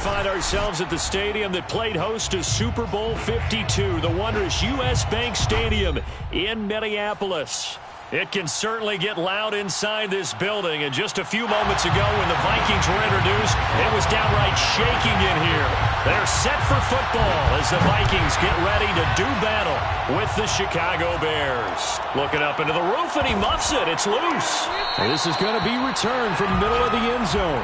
find ourselves at the stadium that played host to Super Bowl 52, the wondrous U.S. Bank Stadium in Minneapolis. It can certainly get loud inside this building, and just a few moments ago when the Vikings were introduced, it was downright shaking in here. They're set for football as the Vikings get ready to do battle with the Chicago Bears. Looking up into the roof, and he muffs it. It's loose. And this is going to be returned from the middle of the end zone.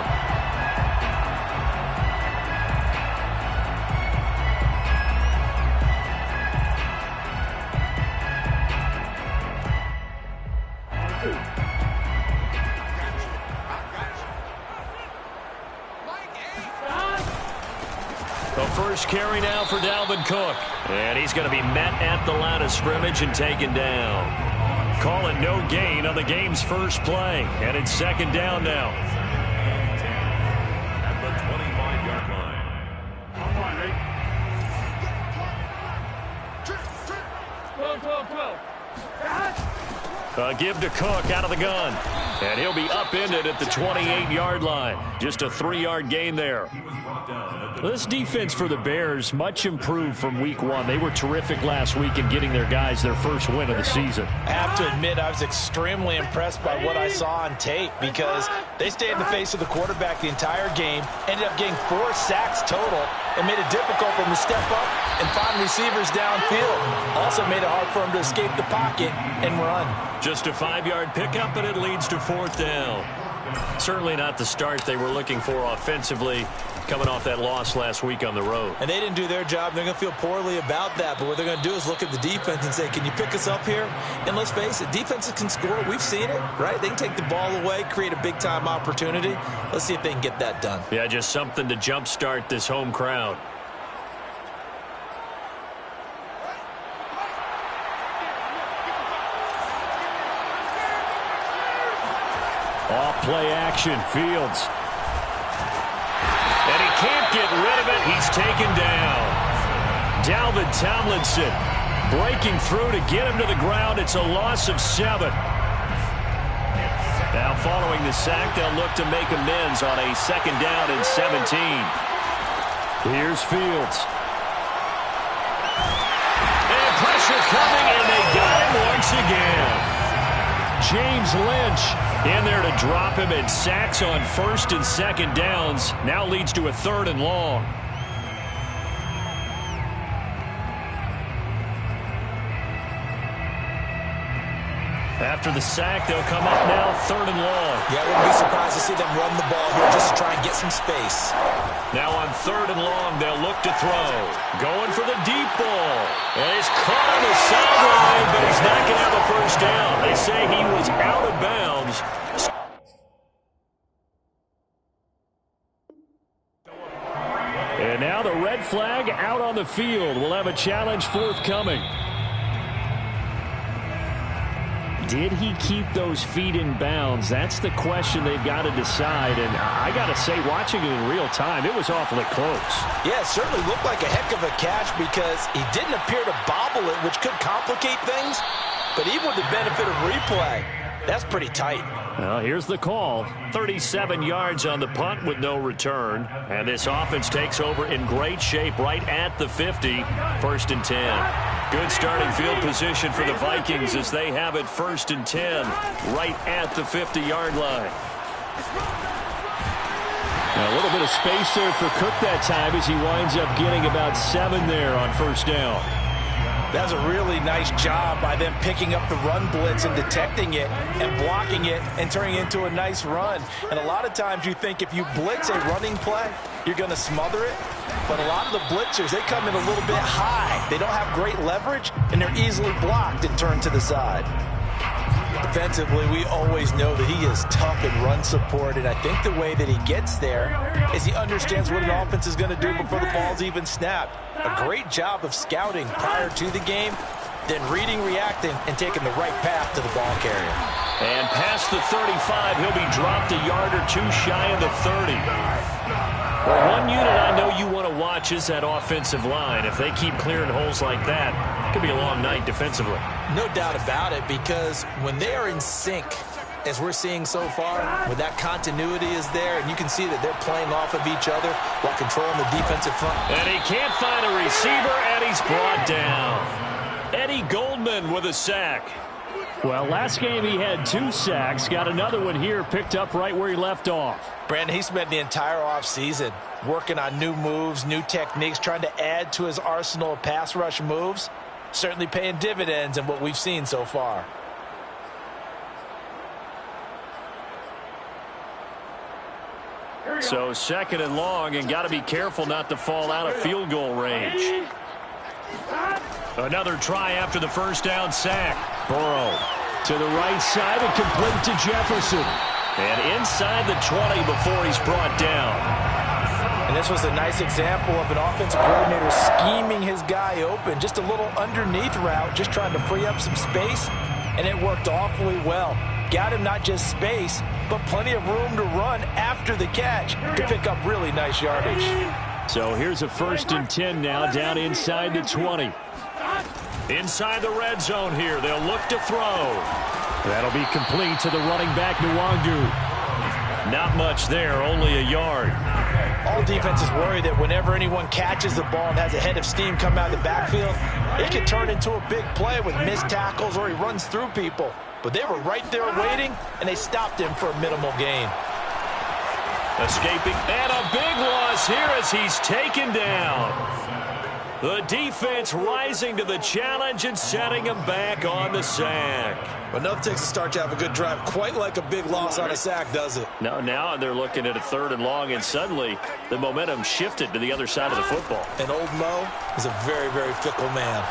The first carry now for Dalvin Cook. And he's going to be met at the line of scrimmage and taken down. Calling no gain on the game's first play. And it's second down now. At the 25-yard line. Give to Cook out of the gun. And he'll be upended at the 28-yard line. Just a 3-yard gain there. This defense for the Bears, much improved from week one. They were terrific last week in getting their guys their first win of the season. I have to admit, I was extremely impressed by what I saw on tape because they stayed in the face of the quarterback the entire game, ended up getting 4 sacks total, and made it difficult for him to step up and find receivers downfield. Also made it hard for him to escape the pocket and run. Just a 5-yard pickup, and it leads to 4th down. Certainly not the start they were looking for offensively, coming off that loss last week on the road. And they didn't do their job. They're going to feel poorly about that. But what they're going to do is look at the defense and say, can you pick us up here? And let's face it, defenses can score. We've seen it, right? They can take the ball away, create a big-time opportunity. Let's see if they can get that done. Yeah, just something to jumpstart this home crowd. Off play action, Fields. And he can't get rid of it. He's taken down. Dalvin Tomlinson breaking through to get him to the ground. It's a loss of 7. Now following the sack, they'll look to make amends on a 2nd down and 17. Here's Fields. And pressure coming, and they got him once again. James Lynch in there to drop him, and sacks on 1st and 2nd downs. Now leads to a 3rd and long. After the sack, they'll come up now 3rd and long. Yeah, I wouldn't be surprised to see them run the ball here just to try and get some space. Now on 3rd and long, they'll look to throw. Going for the deep ball. And he's caught on the sideline, but he's not going to have a first down. They say he was out of bounds. And now the red flag out on the field. We'll have a challenge forthcoming. Did he keep those feet in bounds? That's the question they've got to decide. And I got to say, watching it in real time, it was awfully close. Yeah, it certainly looked like a heck of a catch because he didn't appear to bobble it, which could complicate things. But even with the benefit of replay, that's pretty tight. Well, here's the call. 37 yards on the punt with no return. And this offense takes over in great shape right at the 50. 1st and 10. Good starting field position for the Vikings as they have it 1st and 10 right at the 50-yard line. Now a little bit of space there for Cook that time as he winds up getting about 7 there on 1st down. That was a really nice job by them picking up the run blitz and detecting it and blocking it and turning it into a nice run. And a lot of times you think if you blitz a running play, you're going to smother it. But a lot of the blitzers, they come in a little bit high. They don't have great leverage, and they're easily blocked and turned to the side. Defensively, we always know that he is tough in run support, and I think the way that he gets there is he understands what an offense is going to do before the ball's even snapped. A great job of scouting prior to the game, then reading, reacting, and taking the right path to the ball carrier. And past the 35, he'll be dropped a yard or 2 shy of the 30. Well, one unit I know you want to watch is that offensive line. If they keep clearing holes like that, it could be a long night defensively. No doubt about it, because when they are in sync, as we're seeing so far, when that continuity is there, and you can see that they're playing off of each other while controlling the defensive front. And he can't find a receiver, and he's brought down. Eddie Goldman with a sack. Well, last game he had 2 sacks. Got another one here, picked up right where he left off. Brandon, he spent the entire offseason working on new moves, new techniques, trying to add to his arsenal of pass rush moves. Certainly paying dividends in what we've seen so far. So 2nd and long, and got to be careful not to fall out of field goal range. Another try after the first down sack. Burrow to the right side and complete to Jefferson. And inside the 20 before he's brought down. And this was a nice example of an offensive coordinator scheming his guy open. Just a little underneath route, just trying to free up some space. And it worked awfully well. Got him not just space, but plenty of room to run after the catch to pick up really nice yardage. So here's a 1st and 10 now, down inside the 20. Inside the red zone here, they'll look to throw. That'll be complete to the running back, Nwangu. Not much there, only a yard. All defenses worry that whenever anyone catches the ball and has a head of steam come out of the backfield, it can turn into a big play with missed tackles or he runs through people. But they were right there waiting, and they stopped him for a minimal gain. Escaping, and a big loss here as he's taken down. The defense rising to the challenge and setting him back on the sack. Enough takes a start to have a good drive, quite like a big loss on a sack, does it? Now they're looking at a 3rd and long, and suddenly the momentum shifted to the other side of the football. And old Mo is a very, very fickle man.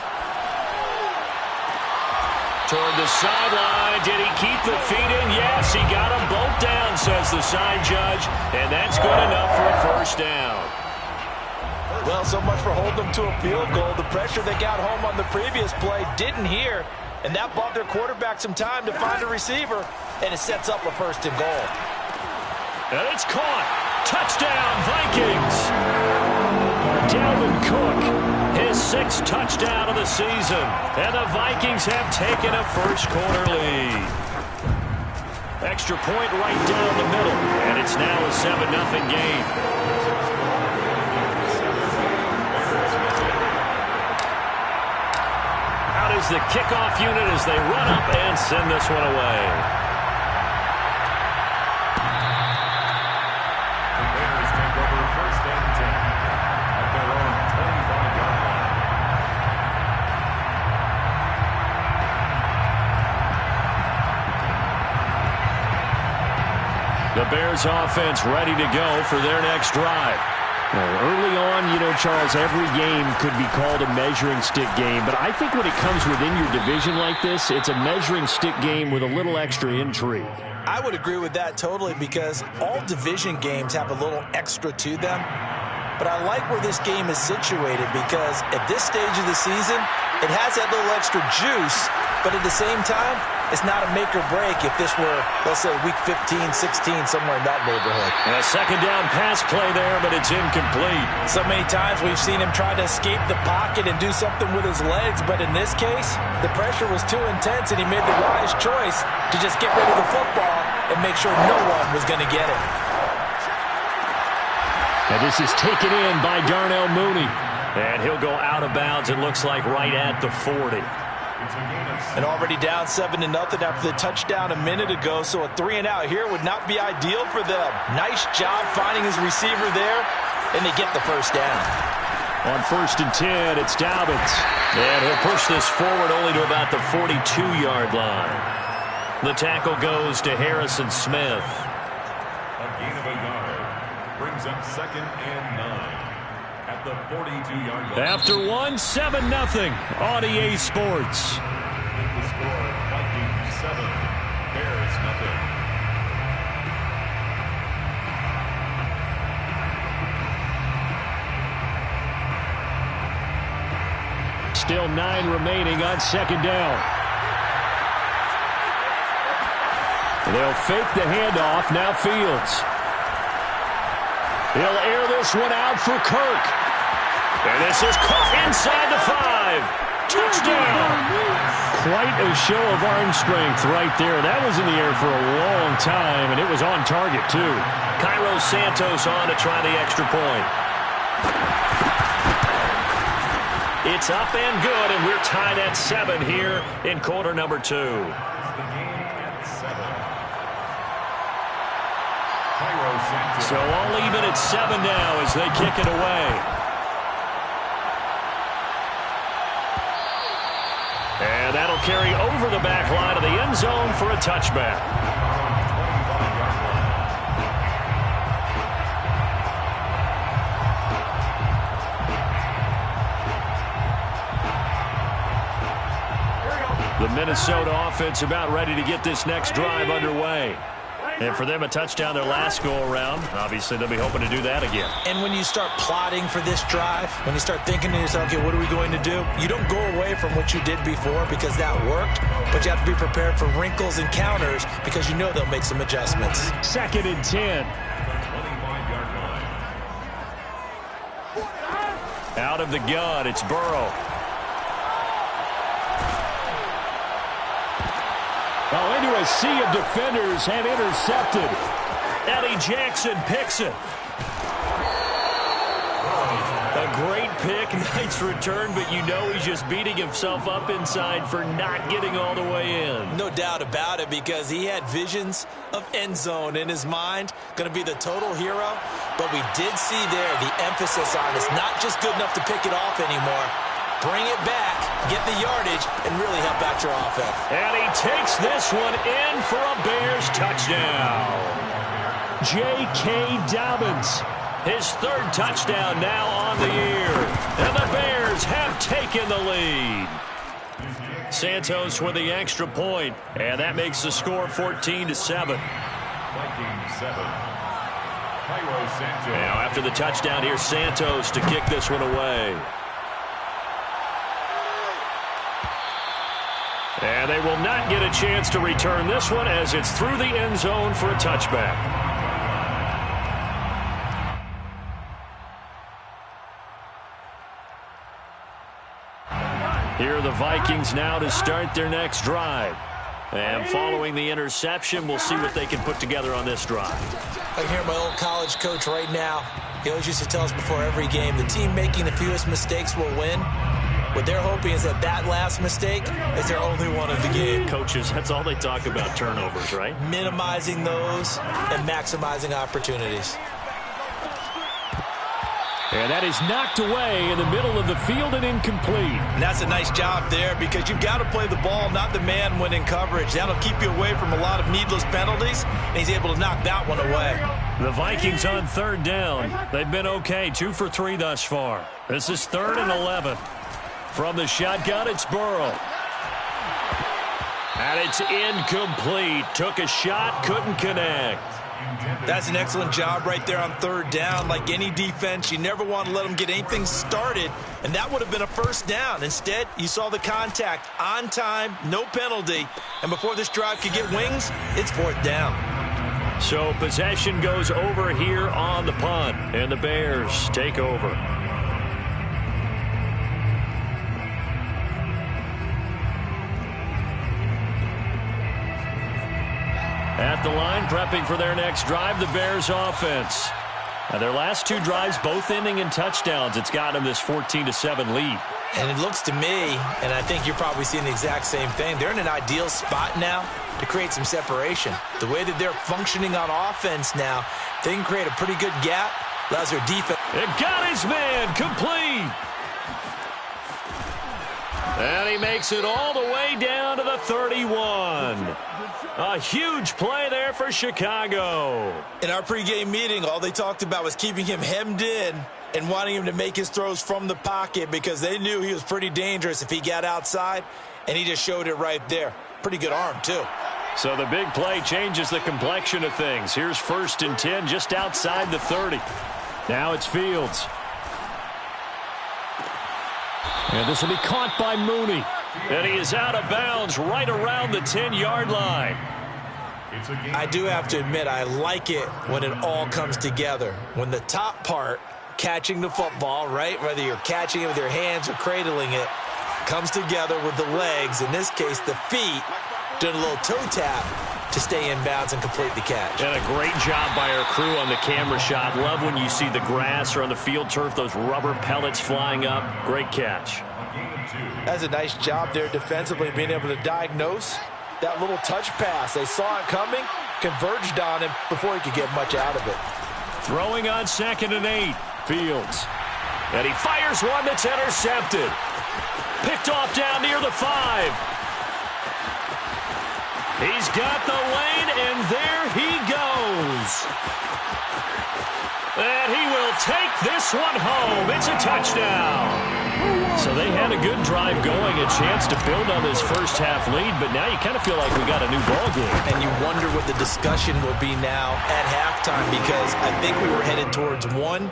Toward the sideline. Did he keep the feet in? Yes, he got them both down, says the side judge. And that's good enough for a 1st down. Well, so much for holding them to a field goal. The pressure they got home on the previous play didn't hear. And that bought their quarterback some time to find a receiver. And it sets up a 1st and goal. And it's caught. Touchdown, Vikings. Dalvin Cook, his 6th touchdown of the season. And the Vikings have taken a first-quarter lead. Extra point right down the middle. And it's now a 7-0 game. Out is the kickoff unit as they run up and send this one away. The Bears offense ready to go for their next drive. Well, early on, you know, Charles, every game could be called a measuring stick game. But I think when it comes within your division like this, it's a measuring stick game with a little extra intrigue. I would agree with that totally because all division games have a little extra to them. But I like where this game is situated because at this stage of the season, it has that little extra juice. But at the same time, it's not a make or break if this were, let's say, week 15, 16, somewhere in that neighborhood. And a 2nd down pass play there, but it's incomplete. So many times we've seen him try to escape the pocket and do something with his legs, but in this case, the pressure was too intense and he made the wise choice to just get rid of the football and make sure no one was going to get it. And this is taken in by Darnell Mooney. And he'll go out of bounds, it looks like right at the 40. And already down 7-0 after the touchdown a minute ago, so a 3-and-out here would not be ideal for them. Nice job finding his receiver there, and they get the 1st down. On 1st and 10, it's Dobbins. And he'll push this forward only to about the 42-yard line. The tackle goes to Harrison Smith. A gain of a yard brings up 2nd and 9 at the 42-yard line. After 7-0 on EA Sports. The score, Vikings 7, Bears 0. Still 9 remaining on 2nd down. They'll fake the handoff. Now Fields. He'll air this one out for Kirk. And this is caught inside the 5. Touchdown. quite a show of arm strength right there. That was in the air for a long time, and it was on target, too. Cairo Santos on to try the extra point. It's up and good, and we're tied at 7 here in quarter number 2. So all even at 7 now as they kick it away. And that'll carry over the back line of the end zone for a touchback. The Minnesota offense about ready to get this next drive underway. And for them, a touchdown their last go-around. Obviously, they'll be hoping to do that again. And when you start plotting for this drive, when you start thinking to yourself, okay, what are we going to do? You don't go away from what you did before because that worked, but you have to be prepared for wrinkles and counters because you know they'll make some adjustments. 2nd and 10. Out of the gun, it's Burrow. Oh, into a sea of defenders and intercepted. Eddie Jackson picks it. A great pick, nice return, but you know he's just beating himself up inside for not getting all the way in. No doubt about it, because he had visions of end zone in his mind. Going to be the total hero, but we did see there the emphasis on it's not just good enough to pick it off anymore. Bring it back, get the yardage, and really help out your offense. And he takes this one in for a Bears touchdown. J.K. Dobbins. His 3rd touchdown now on the year. And the Bears have taken the lead. Santos with the extra point, and that makes the score 14-7. Now after the touchdown, here's Santos to kick this one away. And they will not get a chance to return this one as it's through the end zone for a touchback. Here are the Vikings now to start their next drive. And following the interception, we'll see what they can put together on this drive. I can hear my old college coach right now. He always used to tell us before every game, the team making the fewest mistakes will win. What they're hoping is that that last mistake is their only one of the game. Coaches, that's all they talk about, turnovers, right? Minimizing those and maximizing opportunities. And that is knocked away in the middle of the field and incomplete. And that's a nice job there because you've got to play the ball, not the man when in coverage. That'll keep you away from a lot of needless penalties, and he's able to knock that one away. The Vikings on 3rd down. They've been okay, 2 for 3 thus far. This is 3rd and 11. From the shotgun, it's Burrow. And it's incomplete. Took a shot, couldn't connect. That's an excellent job right there on 3rd down. Like any defense, you never want to let them get anything started, and that would have been a 1st down. Instead, you saw the contact on time, no penalty, and before this drive could get wings, it's 4th down. So possession goes over here on the punt, and the Bears take over. At the line, prepping for their next drive, the Bears offense. Now, their last 2 drives, both ending in touchdowns. It's got them this 14-7 lead. And it looks to me, and I think you're probably seeing the exact same thing, they're in an ideal spot now to create some separation. The way that they're functioning on offense now, they can create a pretty good gap. Allows their defense. It got his man complete. And he makes it all the way down to the 31. A huge play there for Chicago. In our pregame meeting, all they talked about was keeping him hemmed in and wanting him to make his throws from the pocket because they knew he was pretty dangerous if he got outside, and he just showed it right there. Pretty good arm, too. So the big play changes the complexion of things. Here's 1st and 10 just outside the 30. Now it's Fields. And this will be caught by Mooney. And he is out of bounds right around the 10-yard line. I do have to admit, I like it when it all comes together. When the top part, catching the football, right, whether you're catching it with your hands or cradling it, comes together with the legs, in this case the feet, doing a little toe tap to stay in bounds and complete the catch. And a great job by our crew on the camera shot. Love when you see the grass or on the field turf, those rubber pellets flying up. Great catch. That's a nice job there defensively, being able to diagnose that little touch pass. They saw it coming, converged on him before he could get much out of it. Throwing on 2nd and 8. Fields. And he fires one that's intercepted. Picked off down near the 5. He's got the lane, and there he goes. And he will take this one home. It's a touchdown. So they had a good drive going, a chance to build on this first half lead, but now you kind of feel like we got a new ball game. And you wonder what the discussion will be now at halftime, because I think we were headed towards one.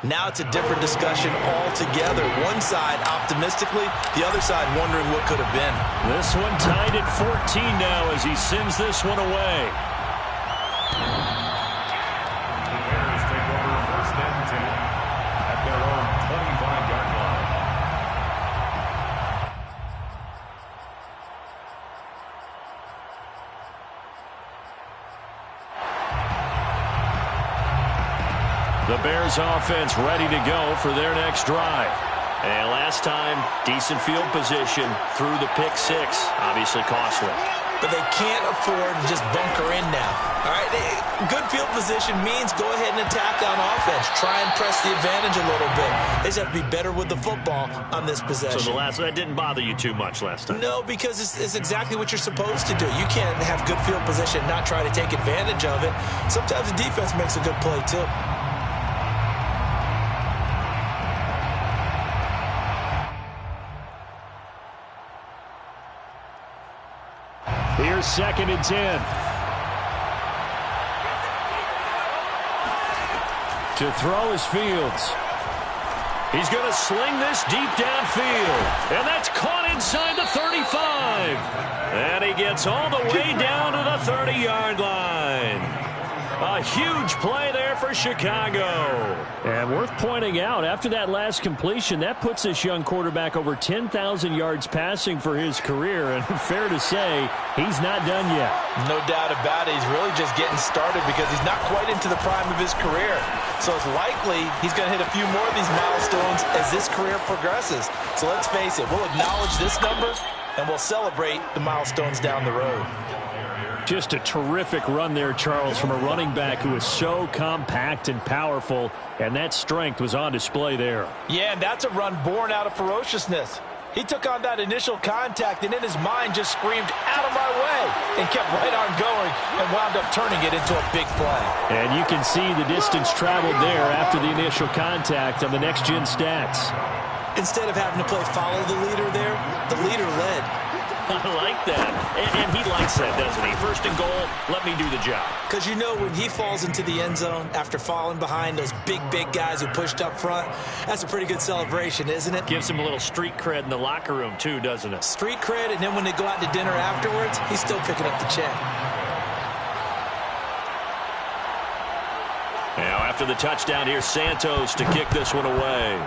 Now it's a different discussion altogether. One side optimistically, the other side wondering what could have been. This one tied at 14 now as he sends this one away. The Bears take over 1st and 10 at their own 25-yard line. The Bears offense ready to go for their next drive. And last time, decent field position through the pick 6. Obviously costly. But they can't afford to just bunker in now. All right, good field position means go ahead and attack on offense. Try and press the advantage a little bit. They just have to be better with the football on this possession. So that didn't bother you too much last time? No, because it's exactly what you're supposed to do. You can't have good field position and not try to take advantage of it. Sometimes the defense makes a good play, too. Here's 2nd and 10. To throw is Fields. He's going to sling this deep downfield. And that's caught inside the 35. And he gets all the way down to the 30-yard line. A huge play there for Chicago. And worth pointing out, after that last completion, that puts this young quarterback over 10,000 yards passing for his career. And fair to say, he's not done yet. No doubt about it. He's really just getting started because he's not quite into the prime of his career. So it's likely he's going to hit a few more of these milestones as this career progresses. So let's face it, we'll acknowledge this number and we'll celebrate the milestones down the road. Just a terrific run there, Charles, from a running back who is so compact and powerful, and that strength was on display there. Yeah, and that's a run born out of ferociousness. He took on that initial contact and in his mind just screamed, "Out of my way," and kept right on going and wound up turning it into a big play. And you can see the distance traveled there after the initial contact on the next-gen stats. Instead of having to play follow the leader there, the leader led. I like that. And he likes that, doesn't he? 1st and goal, let me do the job. Because you know when he falls into the end zone after falling behind those big guys who pushed up front, that's a pretty good celebration, isn't it? Gives him a little street cred in the locker room, too, doesn't it? Street cred, and then when they go out to dinner afterwards, he's still picking up the check. Now, after the touchdown, here's Santos to kick this one away.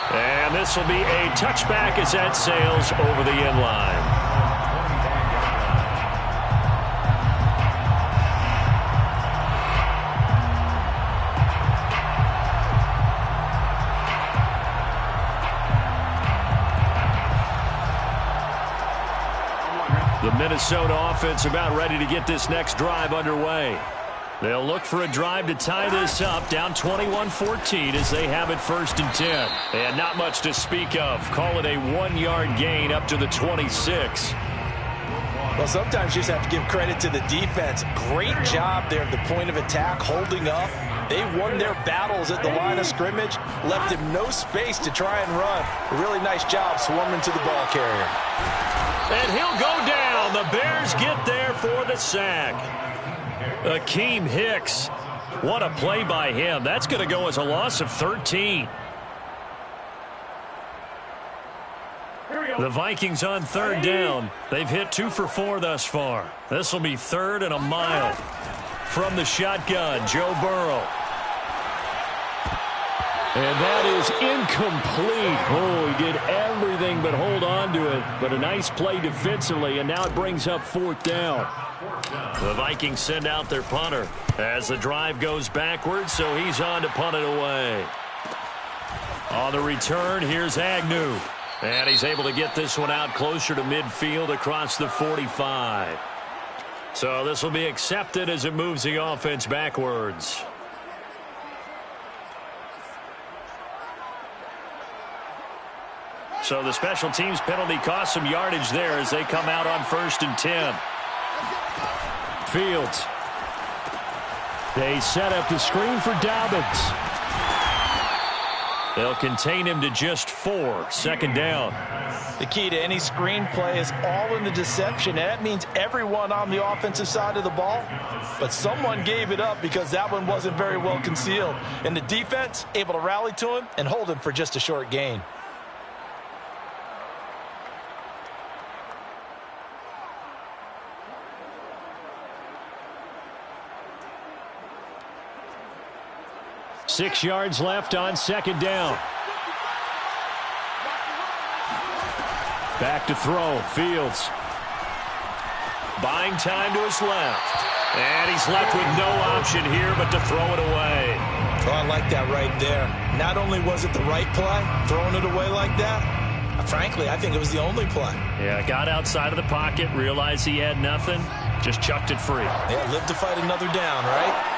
And this will be a touchback as that sails over the end line. The Minnesota offense about ready to get this next drive underway. They'll look for a drive to tie this up, down 21-14 as they have it 1st and 10. And not much to speak of. Call it a 1-yard gain up to the 26. Well, sometimes you just have to give credit to the defense. Great job there at the point of attack, holding up. They won their battles at the line of scrimmage, left him no space to try and run. A really nice job swarming to the ball carrier. And he'll go down. The Bears get there for the sack. Akeem Hicks. What a play by him. That's going to go as a loss of 13. The Vikings on 3rd down. They've hit 2 for 4 thus far. This will be 3rd and a mile. From the shotgun, Joe Burrow. And that is incomplete. Oh, he did everything but hold on to it. But a nice play defensively, and now it brings up 4th down. The Vikings send out their punter as the drive goes backwards, so he's on to punt it away. On the return, here's Agnew. And he's able to get this one out closer to midfield across the 45. So this will be accepted as it moves the offense backwards. So the special teams penalty cost some yardage there as they come out on 1st and 10. Fields. They set up the screen for Dobbins. They'll contain him to just 4. 2nd down. The key to any screen play is all in the deception. And that means everyone on the offensive side of the ball. But someone gave it up because that one wasn't very well concealed. And the defense able to rally to him and hold him for just a short gain. Six yards left on 2nd down. Back to throw. Fields. Buying time to his left. And he's left with no option here but to throw it away. Oh, I like that right there. Not only was it the right play, throwing it away like that, frankly, I think it was the only play. Yeah, got outside of the pocket, realized he had nothing, just chucked it free. Yeah, live to fight another down, right?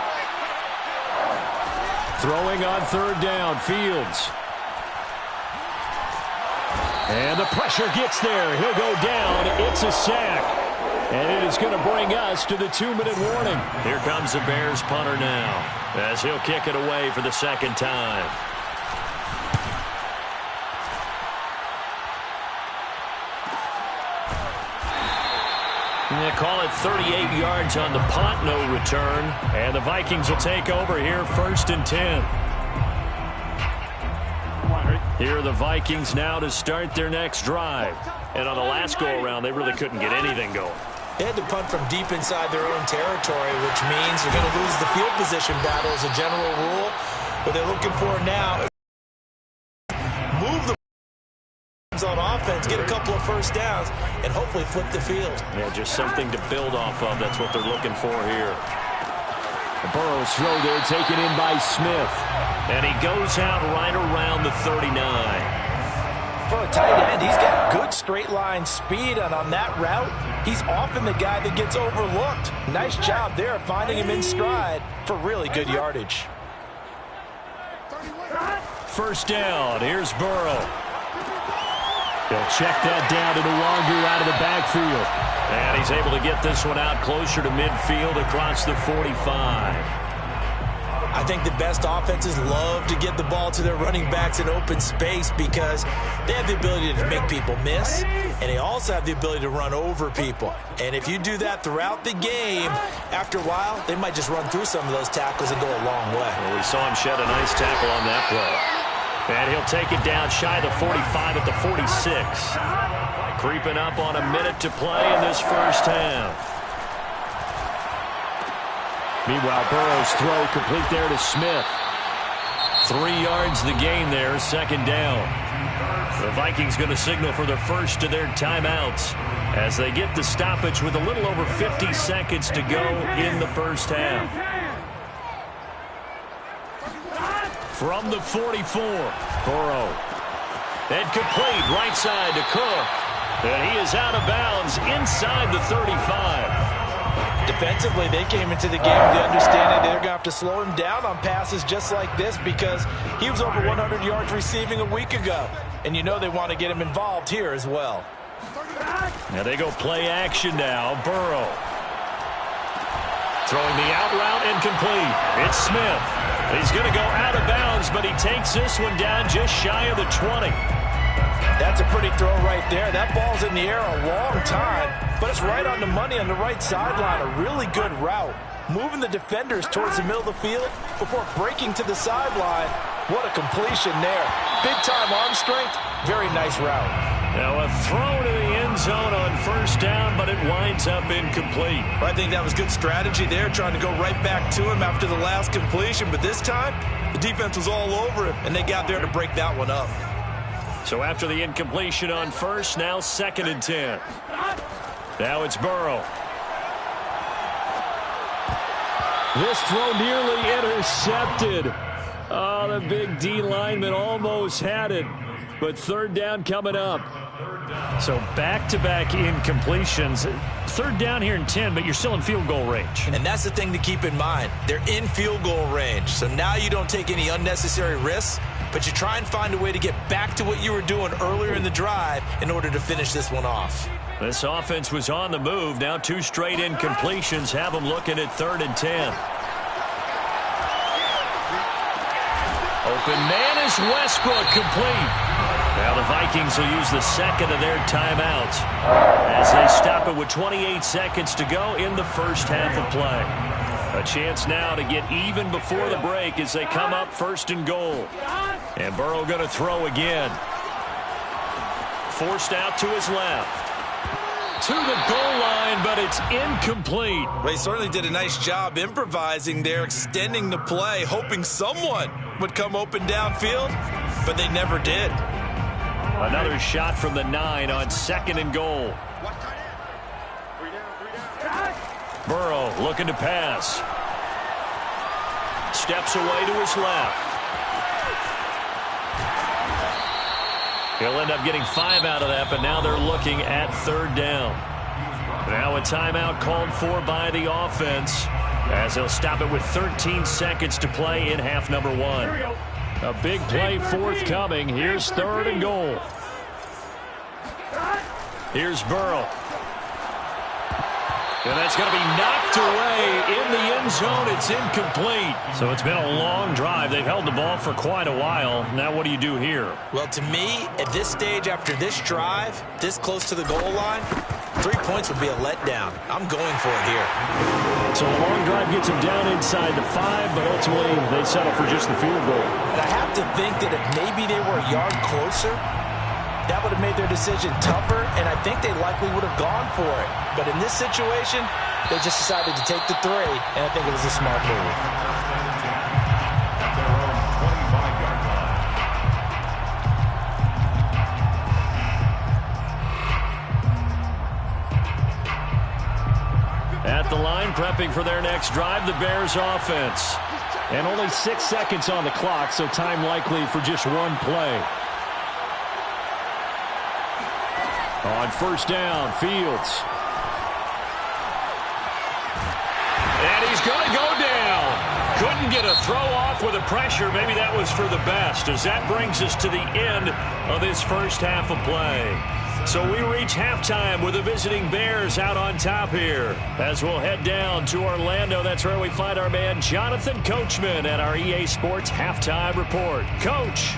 Throwing on 3rd down, Fields. And the pressure gets there. He'll go down. It's a sack. And it is going to bring us to the 2-minute warning. Here comes the Bears punter now as he'll kick it away for the 2nd time. They call it 38 yards on the punt, no return. And the Vikings will take over here 1st and 10. Here are the Vikings now to start their next drive. And on the last go-around, they really couldn't get anything going. They had to punt from deep inside their own territory, which means they're going to lose the field position battle as a general rule. What they're looking for now is move the on offense, get a couple of 1st downs, and hopefully flip the field. Yeah, just something to build off of. That's what they're looking for here. The Burrow's throw there taken in by Smith. And he goes out right around the 39. For a tight end, he's got good straight line speed, and on that route, he's often the guy that gets overlooked. Nice job there finding him in stride for really good yardage. 1st down. Here's Burrow. They'll check that down to the longer out of the backfield. And he's able to get this one out closer to midfield across the 45. I think the best offenses love to get the ball to their running backs in open space because they have the ability to make people miss, and they also have the ability to run over people. And if you do that throughout the game, after a while, they might just run through some of those tackles and go a long way. Well, we saw him shed a nice tackle on that play. And he'll take it down shy of the 45 at the 46. Creeping up on a minute to play in this 1st half. Meanwhile, Burrow's throw complete there to Smith. 3 yards the gain there, 2nd down. The Vikings going to signal for the first of their timeouts as they get the stoppage with a little over 50 seconds to go in the 1st half. From the 44, Burrow. And complete right side to Cook. And he is out of bounds inside the 35. Defensively, they came into the game with the understanding they're going to have to slow him down on passes just like this because he was over 100 yards receiving a week ago. And you know they want to get him involved here as well. Now they go play action now. Burrow. Throwing the out route incomplete. It's Smith. He's going to go out of bounds, but he takes this one down just shy of the 20. That's a pretty throw right there. That ball's in the air a long time, but it's right on the money on the right sideline. A really good route. Moving the defenders towards the middle of the field before breaking to the sideline. What a completion there. Big-time arm strength. Very nice route. Now a throw to the end zone on 1st down, but it winds up incomplete. I think that was good strategy there, trying to go right back to him after the last completion. But this time, The defense was all over him, and they got there to break that one up. So after the incompletion on first, now 2nd and 10. Now it's Burrow. This throw nearly intercepted. Oh, the big D lineman almost had it. But 3rd down coming up. So back-to-back incompletions. 3rd down here in 10, but you're still in field goal range. And that's the thing to keep in mind. They're in field goal range. So now you don't take any unnecessary risks, but you try and find a way to get back to what you were doing earlier in the drive in order to finish this one off. This offense was on the move. Now 2 straight incompletions have them looking at 3rd and 10. Open man is Westbrook, complete. Now the Vikings will use the 2nd of their timeouts as they stop it with 28 seconds to go in the first half of play. A chance now to get even before the break as they come up 1st and goal. And Burrow going to throw again. Forced out to his left. To the goal line, but it's incomplete. They certainly did a nice job improvising there, extending the play, hoping someone would come open downfield, but they never did. Another shot from the 9 on 2nd and goal. Burrow looking to pass. Steps away to his left. He'll end up getting 5 out of that, but now they're looking at 3rd down. Now a timeout called for by the offense as they'll stop it with 13 seconds to play in half number 1. A big play forthcoming. Here's 3rd and goal. Here's Burrow. And that's going to be knocked away in the end zone. It's incomplete. So it's been a long drive. They've held the ball for quite a while. Now what do you do here? Well, to me, at this stage after this drive, this close to the goal line, 3 points would be a letdown. I'm going for it here. So a long drive gets them down inside the 5, but ultimately they settle for just the field goal. And I have to think that if maybe they were a yard closer, that would have made their decision tougher, and I think they likely would have gone for it. But in this situation, they just decided to take the 3, and I think it was a smart move. At the line, prepping for their next drive, the Bears offense. And only 6 seconds on the clock, so time likely for just one play. On 1st down, Fields. And he's going to go down. Couldn't get a throw off with the pressure. Maybe that was for the best, as that brings us to the end of this first half of play. So we reach halftime with the visiting Bears out on top here. As we'll head down to Orlando, that's where we find our man Jonathan Coachman at our EA Sports Halftime Report. Coach.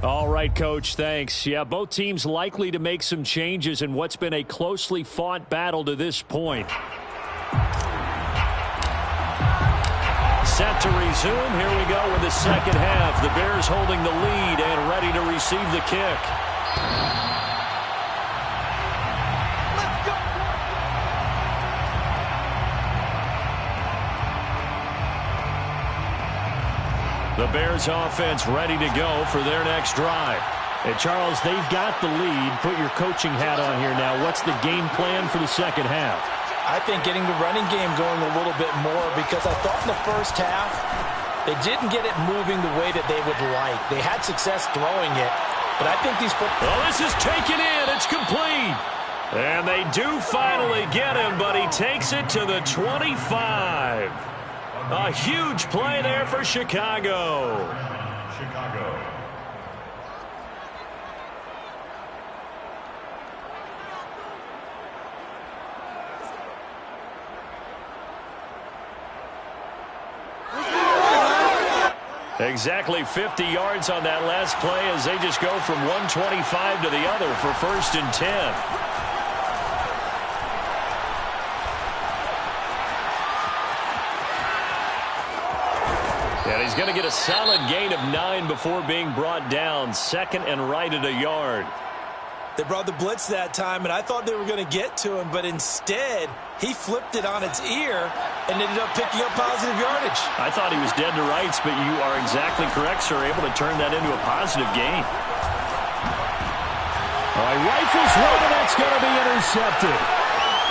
All right, Coach, thanks. Yeah, both teams likely to make some changes in what's been a closely fought battle to this point. Set to resume. Here we go with the second half. The Bears holding the lead and ready to receive the kick. The Bears offense ready to go for their next drive. And Charles, they've got the lead. Put your coaching hat on here now. What's the game plan for the second half? I think getting the running game going a little bit more, because I thought in the first half they didn't get it moving the way that they would like. They had success throwing it, but I think these Well, this is taken in. It's complete. And they do finally get him, but he takes it to the 25. A huge play there for Chicago. Exactly 50 yards on that last play as they just go from 125 to the other for 1st and 10. And he's going to get a solid gain of 9 before being brought down. Second and right at a yard. They brought the blitz that time, and I thought they were going to get to him, but instead he flipped it on its ear and ended up picking up positive yardage. I thought he was dead to rights, but you are exactly correct, sir. Able to turn that into a positive gain. All right, rifles one, and that's going to be intercepted.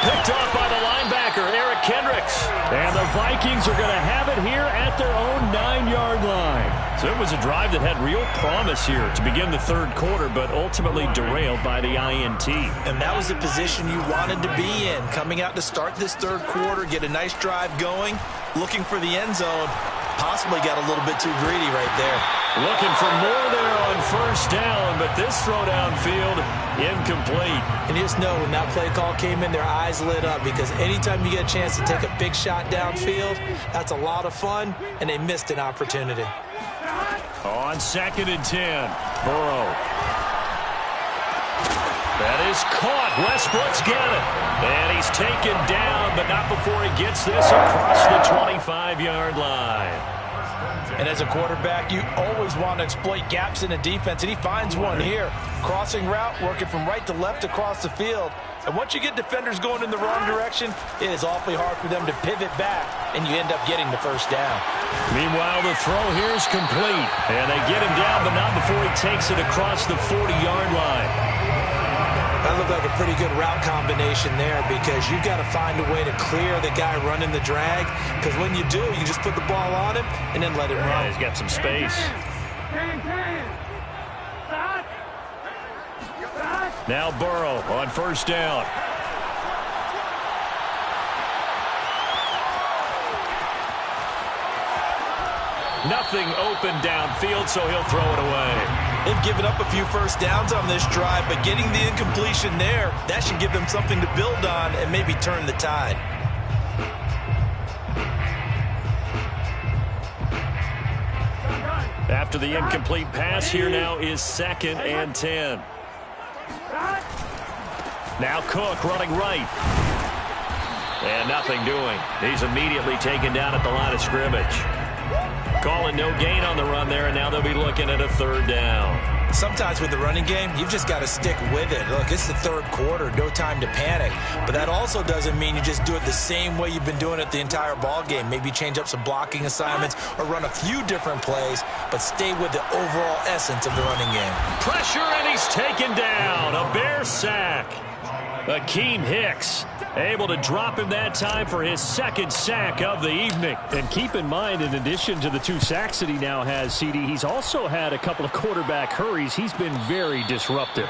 Picked off by the linebacker, Eric Kendricks. And the Vikings are going to have it here at their own 9-yard line. So it was a drive that had real promise here to begin the third quarter, but ultimately derailed by the INT. And that was the position you wanted to be in. Coming out to start this third quarter, get a nice drive going, looking for the end zone. Possibly got a little bit too greedy right there. Looking for more there on first down, but this throw downfield incomplete. And you just know when that play call came in, their eyes lit up, because anytime you get a chance to take a big shot downfield, that's a lot of fun, and they missed an opportunity. On 2nd and 10, Burrow. That is caught. Westbrook's got it. And he's taken down, but not before he gets this across the 25-yard line. And as a quarterback, you always want to exploit gaps in a defense, and he finds one here. Crossing route, working from right to left across the field. And once you get defenders going in the wrong direction, it is awfully hard for them to pivot back, and you end up getting the first down. Meanwhile, the throw here is complete. And they get him down, but not before he takes it across the 40-yard line. That looked like a pretty good route combination there, because you've got to find a way to clear the guy running the drag, because when you do, you just put the ball on him and then let him run. Yeah, he's got some space. Now Burrow on first down. Nothing open downfield, so he'll throw it away. They've given up a few first downs on this drive, but getting the incompletion there, that should give them something to build on and maybe turn the tide. After the incomplete pass, here now is 2nd and 10. Now Cook running right. And nothing doing. He's immediately taken down at the line of scrimmage. Calling no gain on the run there, and now they'll be looking at a third down. Sometimes with the running game, you've just got to stick with it. Look, it's the third quarter, no time to panic. But that also doesn't mean you just do it the same way you've been doing it the entire ball game. Maybe change up some blocking assignments or run a few different plays, but stay with the overall essence of the running game. Pressure, and he's taken down. A Bear sack. Akeem Hicks able to drop him that time for his 2nd sack of the evening. And keep in mind, in addition to the 2 sacks that he now has, CD, he's also had a couple of quarterback hurries. He's been very disruptive.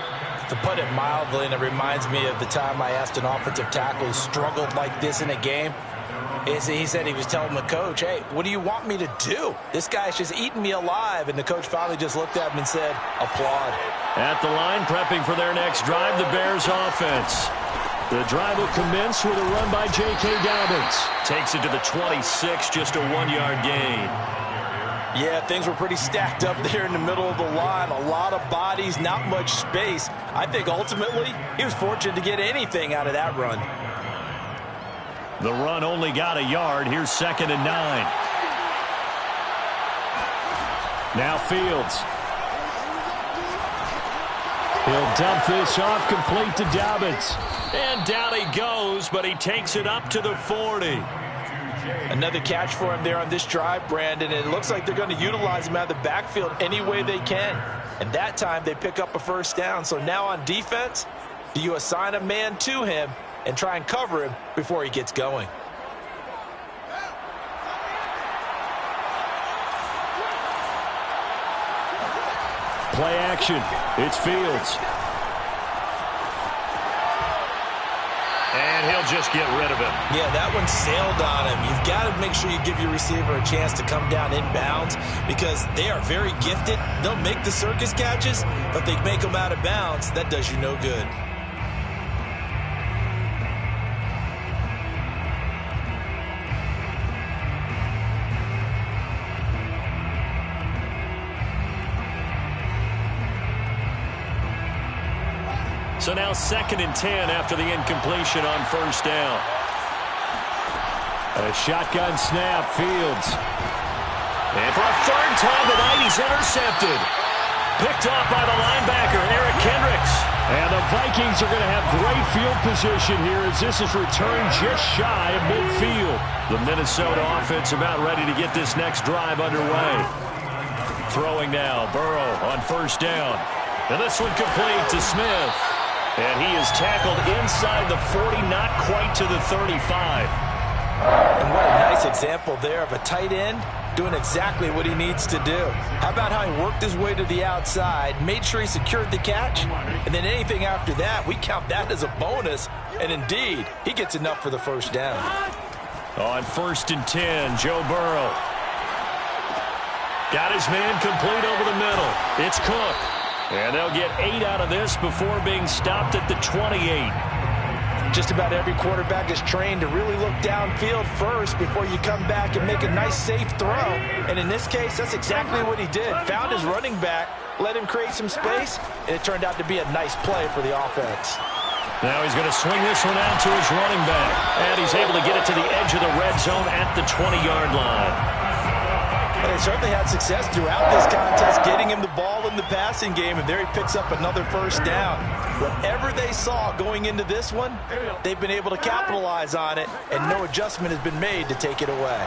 To put it mildly, and it reminds me of the time I asked an offensive tackle who struggled like this in a game. He said he was telling the coach, hey, what do you want me to do? This guy's just eating me alive. And the coach finally just looked at him and said, applaud. At the line, prepping for their next drive, the Bears offense. The drive will commence with a run by J.K. Dobbins. Takes it to the 26, just a 1-yard gain. Yeah, things were pretty stacked up there in the middle of the line. A lot of bodies, not much space. I think ultimately he was fortunate to get anything out of that run. The run only got a yard. Here's 2nd and 9. Now Fields. He'll dump this off, complete to Dobbins. And down he goes, but he takes it up to the 40. Another catch for him there on this drive, Brandon. And it looks like they're going to utilize him out of the backfield any way they can. And that time they pick up a first down. So now on defense, do you assign a man to him and try and cover him before he gets going? Play action. It's Fields. And he'll just get rid of him. Yeah, that one sailed on him. You've got to make sure you give your receiver a chance to come down inbounds, because they are very gifted. They'll make the circus catches, but they make them out of bounds. That does you no good. So now 2nd and 10 after the incompletion on first down. A shotgun snap, Fields. And for a third time tonight, he's intercepted. Picked off by the linebacker, Eric Kendricks. And the Vikings are going to have great field position here as this is returned just shy of midfield. The Minnesota offense about ready to get this next drive underway. Throwing now, Burrow on first down. And this one complete to Smith. And he is tackled inside the 40, not quite to the 35. And what a nice example there of a tight end doing exactly what he needs to do. How about how he worked his way to the outside, made sure he secured the catch, and then anything after that, we count that as a bonus. And indeed, he gets enough for the first down. On 1st and 10, Joe Burrow. Got his man complete over the middle. It's Cook. And they'll get 8 out of this before being stopped at the 28. Just about every quarterback is trained to really look downfield first before you come back and make a nice, safe throw. And in this case, that's exactly what he did. Found his running back, let him create some space, and it turned out to be a nice play for the offense. Now he's going to swing this one out to his running back. And he's able to get it to the edge of the red zone at the 20-yard line. And they certainly had success throughout this contest, getting him the ball in the passing game, and there he picks up another first down. Whatever they saw going into this one, they've been able to capitalize on it, and no adjustment has been made to take it away.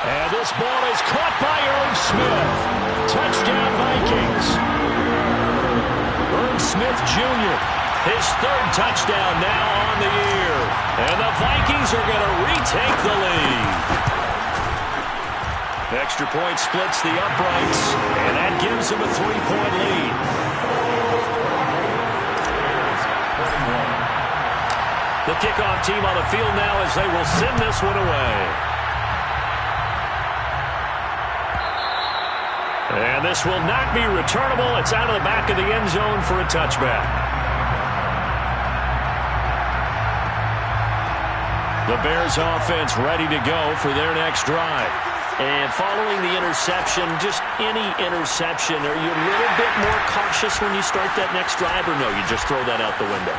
And this ball is caught by Irv Smith. Touchdown, Vikings. Irv Smith Jr., his 3rd touchdown now on the year. And the Vikings are going to retake the lead. Extra point splits the uprights, and that gives him a 3-point lead. The kickoff team on the field now as they will send this one away. And this will not be returnable. It's out of the back of the end zone for a touchback. The Bears offense ready to go for their next drive. And following the interception, just any interception, are you a little bit more cautious when you start that next drive, or no, you just throw that out the window?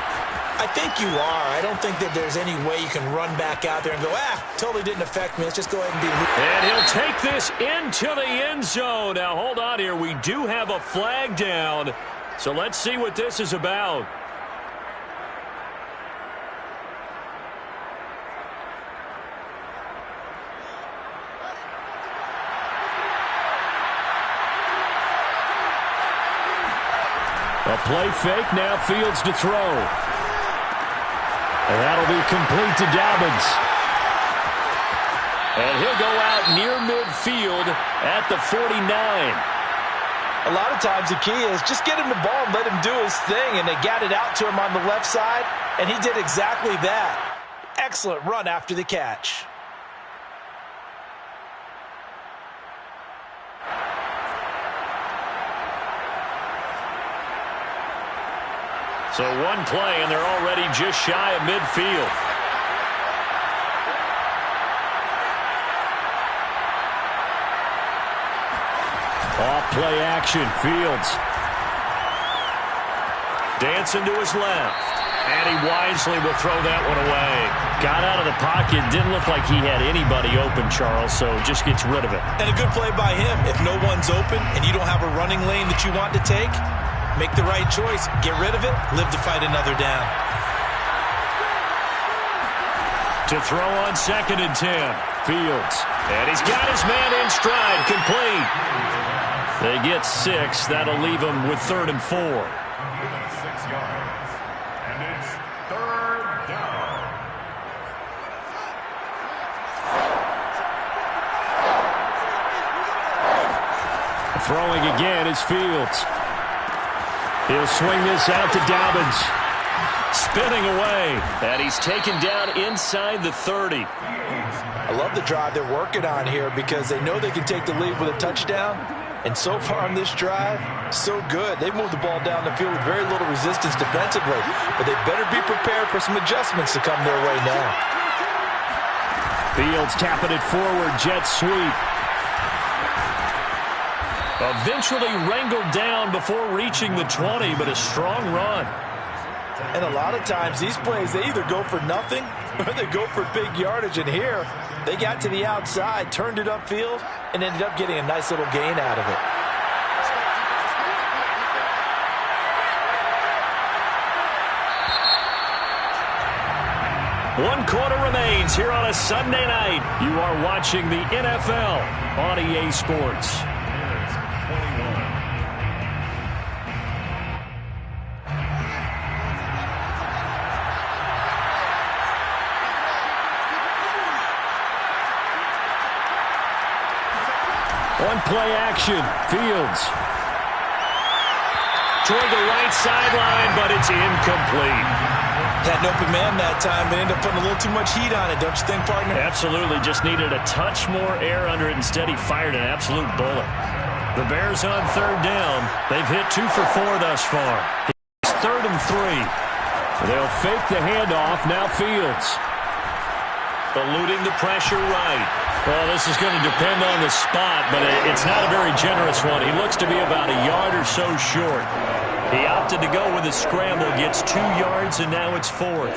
I think you are. I don't think that there's any way you can run back out there and go, totally didn't affect me. Let's just go ahead and be... And he'll take this into the end zone. Now, hold on here. We do have a flag down, so let's see what this is about. A play fake, now Fields to throw. And that'll be complete to Dobbins. And he'll go out near midfield at the 49. A lot of times the key is just get him the ball and let him do his thing, and they got it out to him on the left side, and he did exactly that. Excellent run after the catch. So one play, and they're already just shy of midfield. Off play action, Fields. Dancing to his left. And he wisely will throw that one away. Got out of the pocket, didn't look like he had anybody open, Charles, so just gets rid of it. And a good play by him. If no one's open and you don't have a running lane that you want to take, make the right choice. Get rid of it. Live to fight another down. To throw on 2nd and 10. Fields. And he's got his man in stride. Complete. They get 6. That'll leave him with 3rd and 4. 6 yards. And it's 3rd down. Throwing again is Fields. He'll swing this out to Dobbins. Spinning away. And he's taken down inside the 30. I love the drive they're working on here because they know they can take the lead with a touchdown. And so far on this drive, so good. They moved the ball down the field with very little resistance defensively. But they better be prepared for some adjustments to come their way now. Fields tapping it forward. Jet sweep. Eventually wrangled down before reaching the 20, but a strong run. And a lot of times these plays, they either go for nothing They go for big yardage, and here they got to the outside, turned it upfield, and ended up getting a nice little gain out of it. One quarter remains here on a Sunday night. You are watching the NFL on EA Sports. On play action, Fields. Toward the right sideline, but it's incomplete. Had an open man that time, but ended up putting a little too much heat on it, don't you think, partner? Absolutely, just needed a touch more air under it. Instead, he fired an absolute bullet. The Bears on third down. They've hit 2 for 4 thus far. It's 3rd and 3. They'll fake the handoff. Now Fields. Eluding the pressure right. Well, this is going to depend on the spot, but it's not a very generous one. He looks to be about a yard or so short. He opted to go with a scramble, gets 2 yards, and now it's 4th.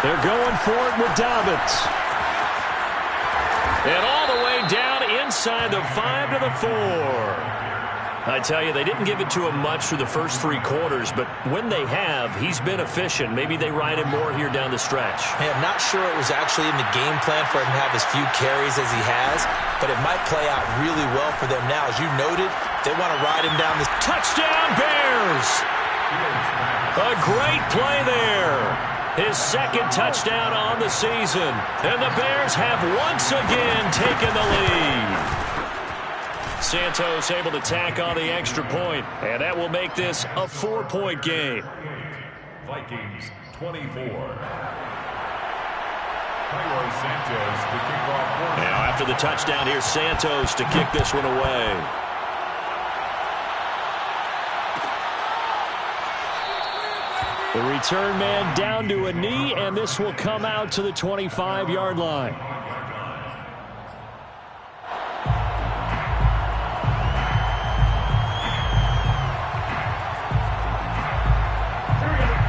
They're going for it with Dobbins. And all the way down inside the 5 to the 4. I tell you, they didn't give it to him much through the first 3 quarters, but when they have, he's been efficient. Maybe they ride him more here down the stretch. Hey, I'm not sure it was actually in the game plan for him to have as few carries as he has, but it might play out really well for them now. As you noted, they want to ride him down this. Touchdown, Bears! A great play there. His 2nd touchdown on the season. And the Bears have once again taken the lead. Santos able to tack on the extra point, and that will make this a 4-point game. Vikings 24. Cairo Santos to kick off. Now after the touchdown, here's Santos to kick this one away. The return man down to a knee, and this will come out to the 25-yard line.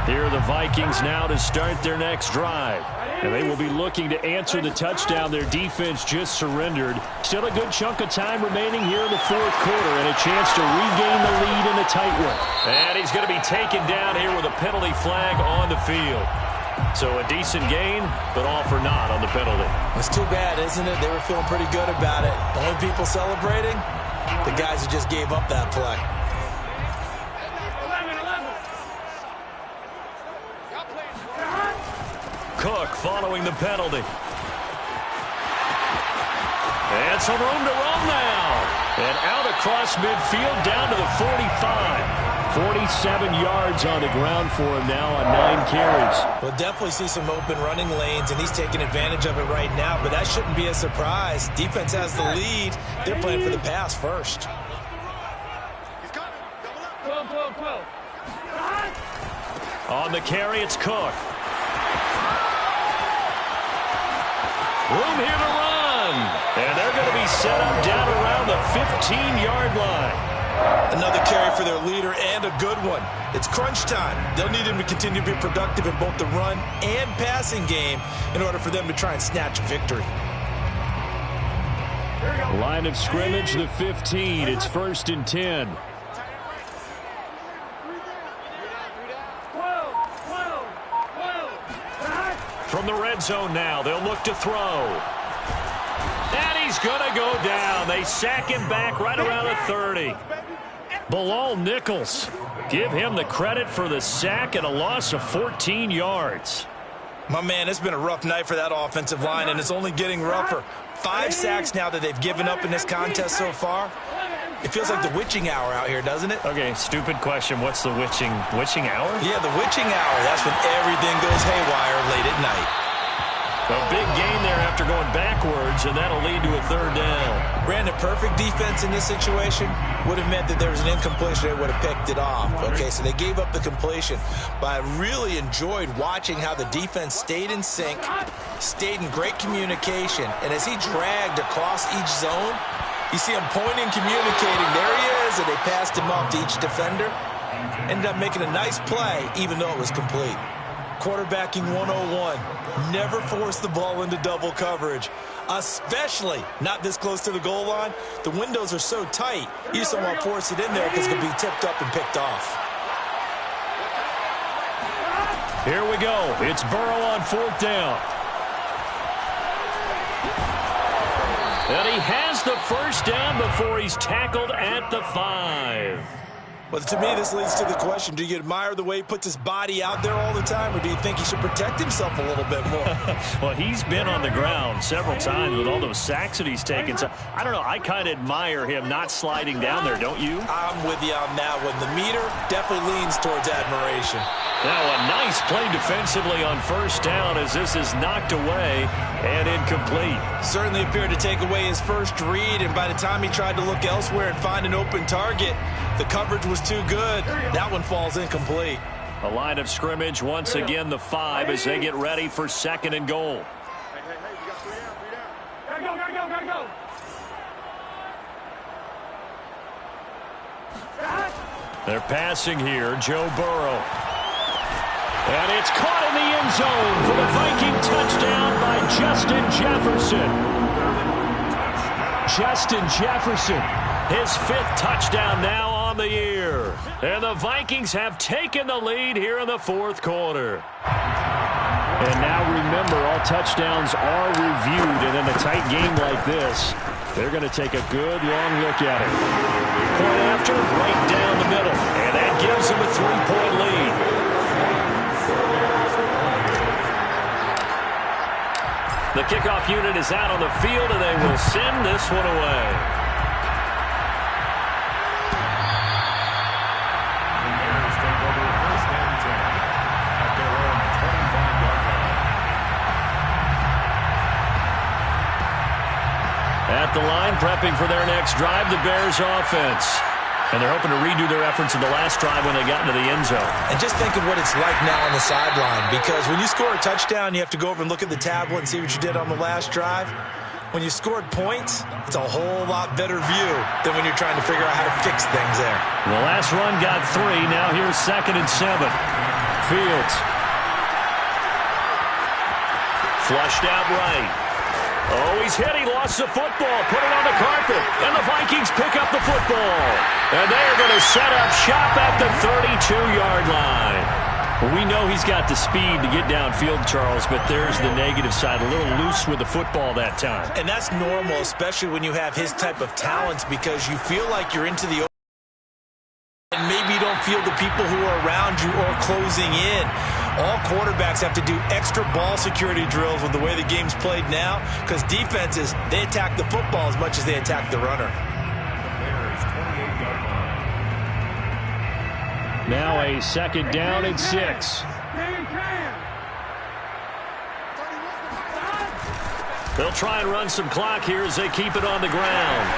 Here are the Vikings now to start their next drive. And they will be looking to answer the touchdown their defense just surrendered. Still a good chunk of time remaining here in the 4th quarter and a chance to regain the lead in a tight one. And he's going to be taken down here with a penalty flag on the field. So a decent gain, but all for naught on the penalty. It's too bad, isn't it? They were feeling pretty good about it. The only people celebrating, the guys who just gave up that play. Cook following the penalty. And some room to run now. And out across midfield down to the 45. 47 yards on the ground for him now on 9 carries. We'll definitely see some open running lanes, and he's taking advantage of it right now, but that shouldn't be a surprise. Defense has the lead. They're playing for the pass first. On the carry, it's Cook. Room here to run. And they're going to be set up down around the 15-yard line. Another carry for their leader and a good one. It's crunch time. They'll need him to continue to be productive in both the run and passing game in order for them to try and snatch a victory. Line of scrimmage, the 15. It's 1st and 10. From the red zone now, they'll look to throw. And he's going to go down. They sack him back right around the 30. Bilal Nichols. Give him the credit for the sack and a loss of 14 yards. My man, it's been a rough night for that offensive line, and it's only getting rougher. 5 sacks now that they've given up in this contest so far. It feels like the witching hour out here, doesn't it? Okay, stupid question. What's the witching hour? Yeah, the witching hour. That's when everything goes haywire late at night. A big gain there after going backwards, and that'll lead to a third down. Brandon, perfect defense in this situation would have meant that there was an incompletion. They would have picked it off. Okay, so they gave up the completion. But I really enjoyed watching how the defense stayed in sync, stayed in great communication. And as he dragged across each zone, you see him pointing, communicating. There he is, and they passed him off to each defender. Ended up making a nice play, even though it was complete. Quarterbacking 101. Never force the ball into double coverage, especially not this close to the goal line. The windows are so tight, you just don't want to force it in there because it could be tipped up and picked off. Here we go. It's Burrow on fourth down. And he has the first down before he's tackled at the 5. Well, to me, this leads to the question, do you admire the way he puts his body out there all the time, or do you think he should protect himself a little bit more? Well, he's been on the ground several times with all those sacks that he's taken. So, I don't know, I kind of admire him not sliding down there, don't you? I'm with you on that one. The meter definitely leans towards admiration. Now, a nice play defensively on first down as this is knocked away and incomplete. Certainly appeared to take away his first read, and by the time he tried to look elsewhere and find an open target, the coverage was too good. That one falls incomplete. A line of scrimmage, once again the 5 as they get ready for second and goal. You got 3 down. Gotta go. They're passing here, Joe Burrow. And it's caught in the end zone for the Viking touchdown by Justin Jefferson. Justin Jefferson, his 5th touchdown now on the year. And the Vikings have taken the lead here in the 4th quarter. And now remember, all touchdowns are reviewed, and in a tight game like this, they're going to take a good long look at it. Point after, right down the middle, and that gives them a 3-point lead. The kickoff unit is out on the field, and they will send this one away. The Bears take over first and 10 at their own 25-yard line. At the line, prepping for their next drive, the Bears offense. And they're hoping to redo their efforts in the last drive when they got into the end zone. And just think of what it's like now on the sideline, because when you score a touchdown, you have to go over and look at the tablet and see what you did on the last drive. When you scored points, it's a whole lot better view than when you're trying to figure out how to fix things there. The last run got 3. Now here's 2nd and 7. Fields. Flushed out right. Oh, he's hit. He lost the football. Put it on the carpet. And the Vikings pick up the football. And they're going to set up shop at the 32-yard line. Well, we know he's got the speed to get downfield, Charles, but there's the negative side. A little loose with the football that time. And that's normal, especially when you have his type of talents, because you feel like you're into the and maybe you don't feel the people who are around you or closing in. All quarterbacks have to do extra ball security drills with the way the game's played now, because defenses, they attack the football as much as they attack the runner. Bears 28-yard line. Now a 2nd down and 6. They'll try and run some clock here as they keep it on the ground.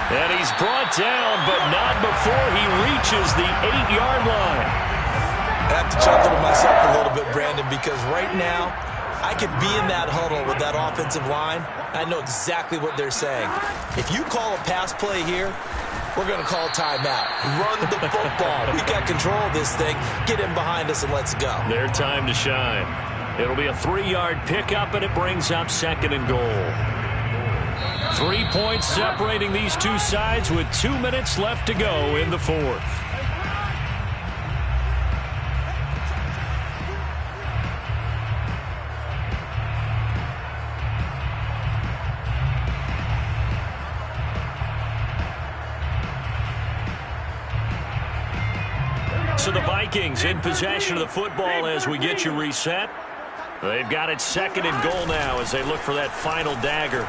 And he's brought down, but not before he reaches the 8-yard line. I have to chuckle to myself a little bit, Brandon, because right now I could be in that huddle with that offensive line. I know exactly what they're saying. If you call a pass play here, we're going to call a timeout. Run the football. We got control of this thing. Get in behind us and let's go. Their time to shine. It'll be a 3-yard pickup, and it brings up 2nd and goal. 3 points separating these two sides with 2 minutes left to go in the 4th. So the Vikings in possession of the football as we get you reset. They've got it 2nd and goal now as they look for that final dagger.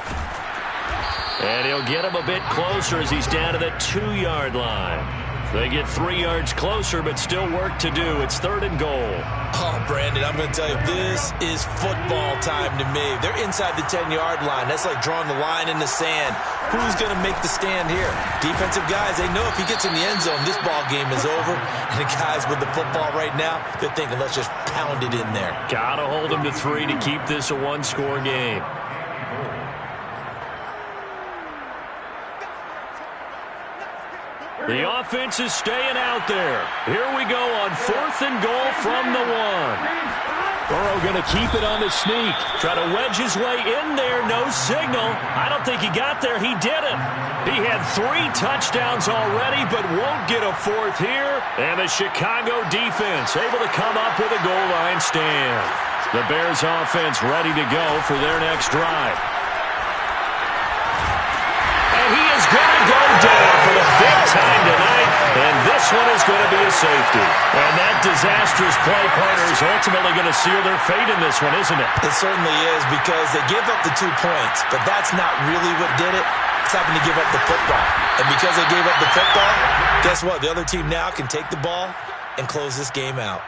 And he'll get him a bit closer as he's down to the 2-yard line. They get 3 yards closer, but still work to do. It's 3rd and goal. Oh, Brandon, I'm going to tell you, this is football time to me. They're inside the 10-yard line. That's like drawing the line in the sand. Who's going to make the stand here? Defensive guys, they know if he gets in the end zone, this ball game is over. And the guys with the football right now, they're thinking, let's just pound it in there. Got to hold them to 3 to keep this a 1-score game. The offense is staying out there. Here we go on 4th and goal from the 1. Burrow going to keep it on the sneak. Try to wedge his way in there. No signal. I don't think he got there. He didn't. He had 3 touchdowns already, but won't get a 4th here. And the Chicago defense able to come up with a goal line stand. The Bears offense ready to go for their next drive. And he is going to go down for the 5th time tonight, and this one is going to be a safety. And that disastrous play, partner, is ultimately going to seal their fate in this one, isn't it? It certainly is, because they give up the 2 points, but that's not really what did it. It's happened to give up the football. And because they gave up the football, guess what? The other team now can take the ball and close this game out.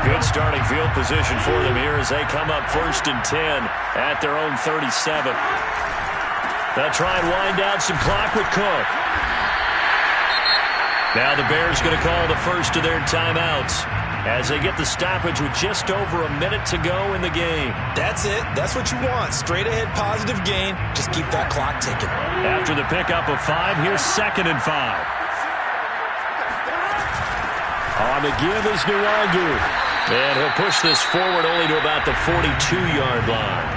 Good starting field position for them here as they come up 1st and 10 at their own 37. They'll try and wind down some clock with Cook. Now the Bears going to call the first of their timeouts as they get the stoppage with just over a minute to go in the game. That's it. That's what you want. Straight ahead positive gain. Just keep that clock ticking. After the pickup of 5, here's 2nd and 5. On the give is Nwangu. And he'll push this forward only to about the 42-yard line.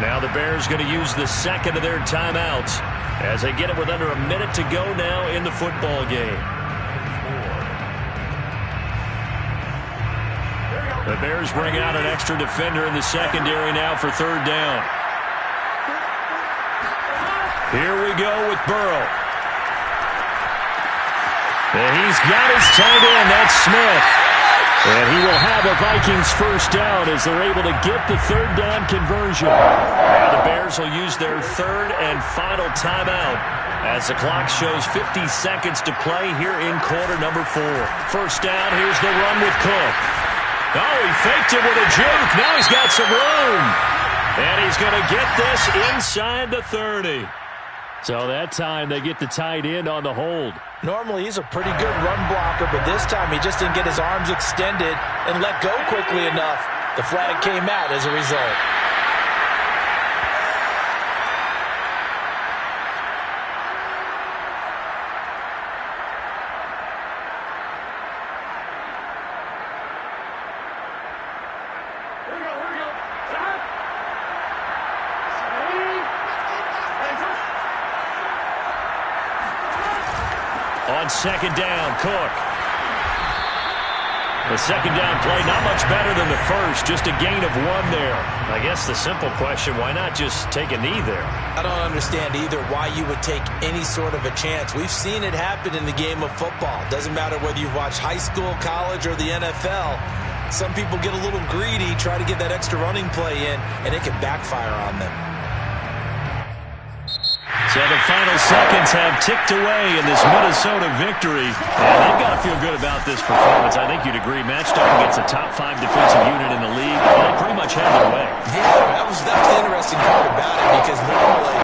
Now the Bears going to use the 2nd of their timeouts as they get it with under a minute to go now in the football game. The Bears bring out an extra defender in the secondary now for 3rd down. Here we go with Burrow. And he's got his tight end. That's Smith. And he will have a Vikings 1st down as they're able to get the 3rd down conversion. Now the Bears will use their 3rd and final timeout as the clock shows 50 seconds to play here in quarter number 4. 1st down, here's the run with Cook. Oh, he faked it with a juke. Now he's got some room. And he's going to get this inside the 30. So that time they get the tight end on the hold. Normally he's a pretty good run blocker, but this time he just didn't get his arms extended and let go quickly enough. The flag came out as a result. On 2nd down, Cook. The 2nd down play, not much better than the 1st, just a gain of 1 there. I guess the simple question, why not just take a knee there? I don't understand either why you would take any sort of a chance. We've seen it happen in the game of football. Doesn't matter whether you've watched high school, college, or the NFL. Some people get a little greedy, try to get that extra running play in, and it can backfire on them. So the final seconds have ticked away in this Minnesota victory. And they've got to feel good about this performance. I think you'd agree. Matched up against a top 5 defensive unit in the league. They pretty much had their way. Yeah, that was the interesting part about it, because normally